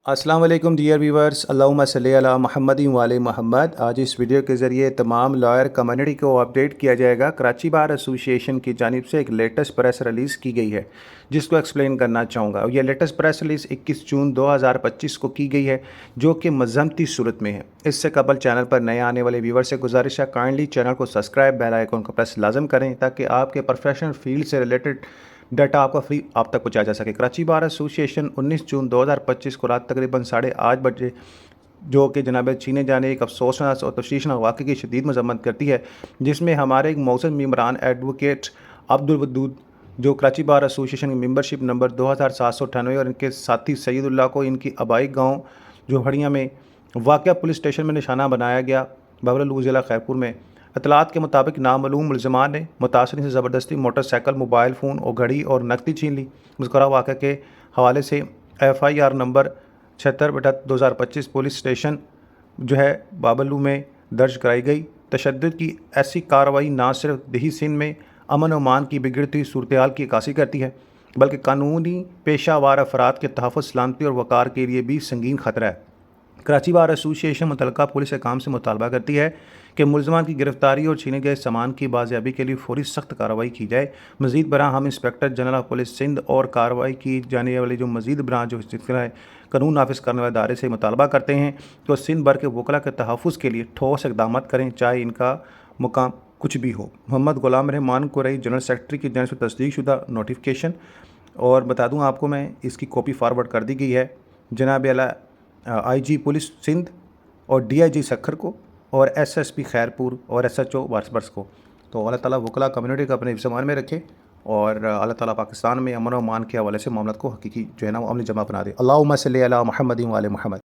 السلام علیکم dear viewers, اللہم صلی علی محمد وعلی محمد۔ آج اس ویڈیو کے ذریعے تمام لائر کمیونٹی کو اپڈیٹ کیا جائے گا۔ کراچی بار ایسوسی ایشن کی جانب سے ایک لیٹسٹ پریس ریلیز کی گئی ہے جس کو ایکسپلین کرنا چاہوں گا۔ یہ لیٹسٹ پریس ریلیز 21 جون 2025 کو کی گئی ہے جو کہ مذمتی صورت میں ہے۔ اس سے قبل چینل پر نئے آنے والے ویور سے گزارش ہے کائنڈلی چینل کو سبسکرائب، بیل آئیکن کو پریس لازم کریں تاکہ آپ کے پروفیشنل فیلڈ سے ریلیٹڈ ڈیٹا آپ کا فری آپ تک پہنچایا جا سکے۔ کراچی بار ایسوسی ایشن 19 جون 2025 کو رات تقریباً 8:30 بجے جو کہ جناب چھینے جانے ایک افسوسناک اور تشویشناک واقعے کی شدید مذمت کرتی ہے، جس میں ہمارے ایک معزز ممبران ایڈوکیٹ عبدالودود جو کراچی بار ایسوسی ایشن کی ممبرشپ نمبر 2798 اور ان کے ساتھی سید اللہ کو ان کی آبائی گاؤں جو ہڑیاں میں واقعہ پولیس اسٹیشن میں نشانہ بنایا گیا، بابل ضلع خیرپور میں۔ اطلاعات کے مطابق نامعلوم ملزمان نے متاثرین سے زبردستی موٹر سائیکل، موبائل فون اور گھڑی اور نقدی چھین لی۔ مذکورہ واقعہ کے حوالے سے FIR نمبر 76/2025 پولیس اسٹیشن جو ہے بابلو میں درج کرائی گئی۔ تشدد کی ایسی کارروائی نہ صرف دیہی سندھ میں امن و امان کی بگڑتی ہوئی صورتحال کی عکاسی کرتی ہے بلکہ قانونی پیشہ ور افراد کے تحفظ، سلامتی اور وقار کے لیے بھی سنگین خطرہ ہے۔ کراچی بار ایسوسی ایشن متعلقہ پولیس حکام سے مطالبہ کرتی ہے کہ ملزمان کی گرفتاری اور چھینے گئے سامان کی بازیابی کے لیے فوری سخت کارروائی کی جائے۔ مزید برآں ہم inspector general of police Sindh اور کارروائی کی جانے والی جو مزید برآں جو قانون نافذ کرنے والے ادارے سے مطالبہ کرتے ہیں کہ وہ سندھ بھر کے وکلاء کے تحفظ کے لیے ٹھوس اقدامات کریں چاہے ان کا مقام کچھ بھی ہو۔ محمد غلام رحمان قرئی جنرل سیکرٹری کی جانب سے تصدیق شدہ نوٹیفیکیشن، اور بتا دوں آپ کو میں اس کی کاپی فارورڈ کر دی گئی ہے جناب اعلیٰ IG پولیس سندھ اور DIG سکھر کو اور SSP خیرپور اور SHO وارسبرس کو۔ تو اللہ تعالیٰ وکلاء کمیونٹی کو اپنے زمان میں رکھے اور اللہ تعالیٰ پاکستان میں امن و امان کے حوالے سے معاملات کو حقیقی جو ہے نا وہ عملی جمع بنا دے۔ اللہم صلی علی محمد وعلی محمد۔